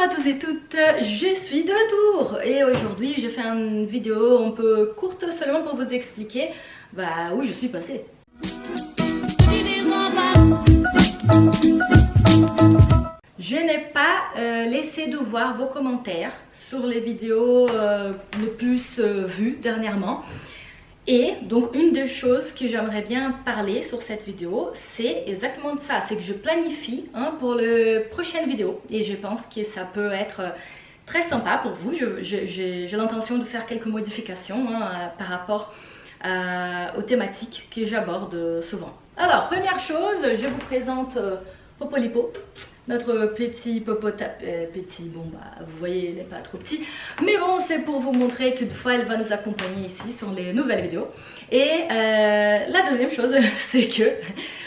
à tous et toutes, je suis de retour et aujourd'hui je fais une vidéo un peu courte seulement pour vous expliquer où je suis passée. Je n'ai pas laissé de voir vos commentaires sur les vidéos les plus vues dernièrement. Et donc une des choses que j'aimerais bien parler sur cette vidéo, c'est exactement de ça, c'est que je planifie pour la prochaine vidéo et je pense que ça peut être très sympa pour vous. J'ai l'intention de faire quelques modifications par rapport aux thématiques que j'aborde souvent. Alors première chose, je vous présente Popolipo. Notre petit popotape, vous voyez, il n'est pas trop petit. Mais bon, c'est pour vous montrer que des fois, elle va nous accompagner ici sur les nouvelles vidéos. Et la deuxième chose, c'est que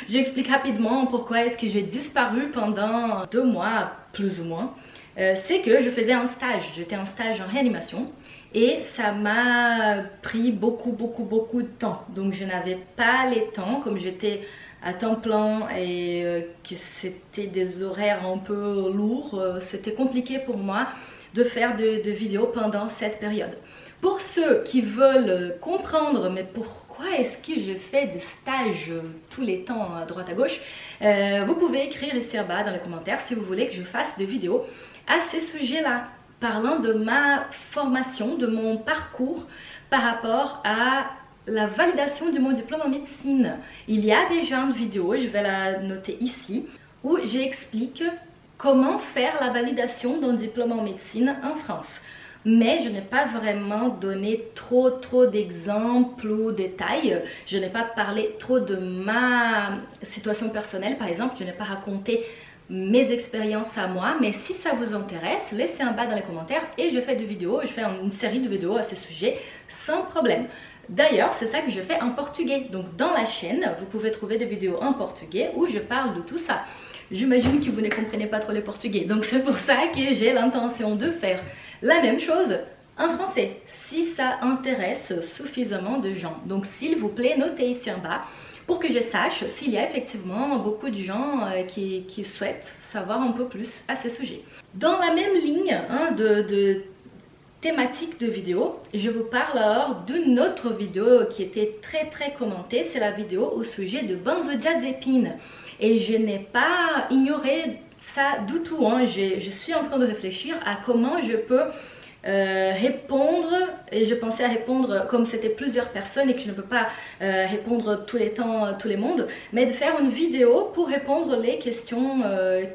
j'explique rapidement pourquoi est-ce que j'ai disparu pendant 2 mois, plus ou moins. C'est que je faisais un stage, j'étais en stage en réanimation. Et ça m'a pris beaucoup de temps. Donc je n'avais pas les temps, comme j'étais à temps plein et que c'était des horaires un peu lourds, c'était compliqué pour moi de faire de vidéos pendant cette période. Pour ceux qui veulent comprendre mais pourquoi est-ce que je fais des stages tous les temps à droite à gauche, vous pouvez écrire ici en bas dans les commentaires si vous voulez que je fasse des vidéos à ces sujets-là, parlant de ma formation, de mon parcours par rapport à la validation de mon diplôme en médecine. Il y a déjà une vidéo, je vais la noter ici, où j'explique comment faire la validation d'un diplôme en médecine en France. Mais je n'ai pas vraiment donné trop d'exemples ou détails. Je n'ai pas parlé trop de ma situation personnelle, par exemple. Je n'ai pas raconté mes expériences à moi, mais si ça vous intéresse, laissez en bas dans les commentaires et je fais des vidéos, je fais une série de vidéos à ce sujet sans problème. D'ailleurs, c'est ça que je fais en portugais. Donc dans la chaîne, vous pouvez trouver des vidéos en portugais où je parle de tout ça. J'imagine que vous ne comprenez pas trop le portugais. Donc c'est pour ça que j'ai l'intention de faire la même chose en français, si ça intéresse suffisamment de gens. Donc s'il vous plaît, notez ici en bas pour que je sache s'il y a effectivement beaucoup de gens qui souhaitent savoir un peu plus à ce sujet. Dans la même ligne de thématique de vidéo, je vous parle alors d'une autre vidéo qui était très commentée, c'est la vidéo au sujet de benzodiazépines. Et je n'ai pas ignoré ça du tout, je suis en train de réfléchir à comment je peux répondre, et je pensais à répondre comme c'était plusieurs personnes et que je ne peux pas répondre tous les temps, tout le monde, mais de faire une vidéo pour répondre les questions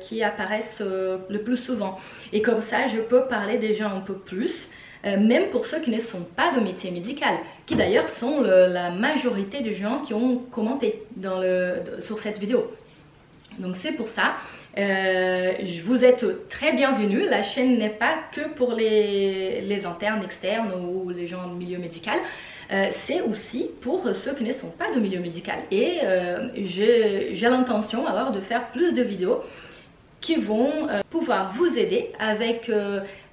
qui apparaissent le plus souvent. Et comme ça, je peux parler déjà un peu plus, même pour ceux qui ne sont pas de métier médical, qui d'ailleurs sont la majorité des gens qui ont commenté sur cette vidéo. Donc c'est pour ça, vous êtes très bienvenus. La chaîne n'est pas que pour les internes, externes ou les gens du milieu médical. C'est aussi pour ceux qui ne sont pas de milieu médical. Et j'ai l'intention alors de faire plus de vidéos qui vont pouvoir vous aider avec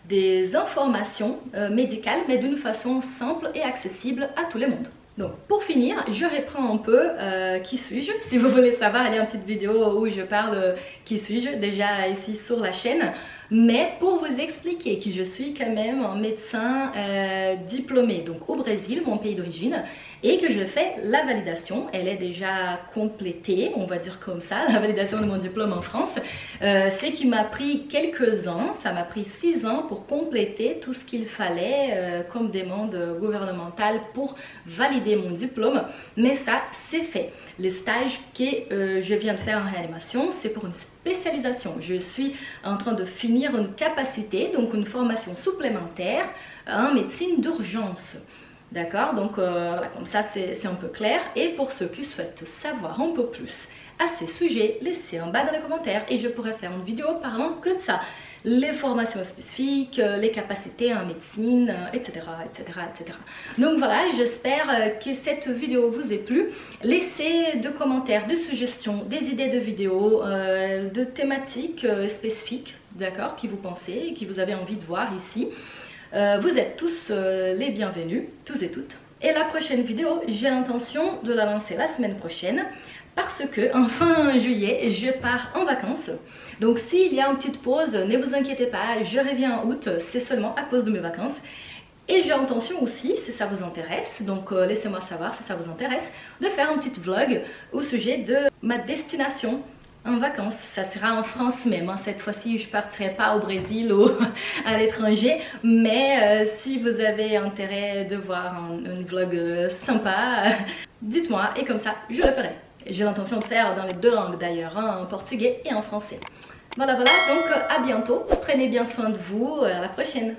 des informations médicales, mais d'une façon simple et accessible à tout le monde. Donc pour finir, je reprends un peu qui suis-je. Si vous voulez savoir, il y a une petite vidéo où je parle qui suis-je déjà ici sur la chaîne. Mais pour vous expliquer que je suis quand même un médecin diplômé donc au Brésil, mon pays d'origine, et que je fais la validation, elle est déjà complétée, on va dire comme ça, la validation de mon diplôme en France. C'est qui m'a pris quelques ans, ça m'a pris 6 ans pour compléter tout ce qu'il fallait comme demande gouvernementale pour valider mon diplôme, mais ça c'est fait. Les stages que je viens de faire en réanimation, c'est pour une spécialisation. Je suis en train de finir une capacité, donc une formation supplémentaire en médecine d'urgence. D'accord, donc voilà, comme ça c'est un peu clair. Et pour ceux qui souhaitent savoir un peu plus à ces sujets, laissez en bas dans les commentaires et je pourrai faire une vidéo parlant que de ça. Les formations spécifiques, les capacités en médecine, etc. Donc voilà, j'espère que cette vidéo vous ait plu. Laissez des commentaires, des suggestions, des idées de vidéos, de thématiques spécifiques, d'accord, qui vous pensez et qui vous avez envie de voir ici. Vous êtes tous les bienvenus, tous et toutes. Et la prochaine vidéo, j'ai l'intention de la lancer la semaine prochaine parce que en fin juillet, je pars en vacances. Donc s'il y a une petite pause, ne vous inquiétez pas, je reviens en août, c'est seulement à cause de mes vacances. Et j'ai l'intention aussi, si ça vous intéresse, donc laissez-moi savoir si ça vous intéresse, de faire un petit vlog au sujet de ma destination en vacances. Ça sera en France même, hein. Cette fois-ci je ne partirai pas au Brésil ou à l'étranger, mais si vous avez intérêt de voir un vlog sympa, dites-moi et comme ça je le ferai. J'ai l'intention de faire dans les deux langues d'ailleurs, hein, en portugais et en français. Voilà, donc à bientôt, prenez bien soin de vous, à la prochaine.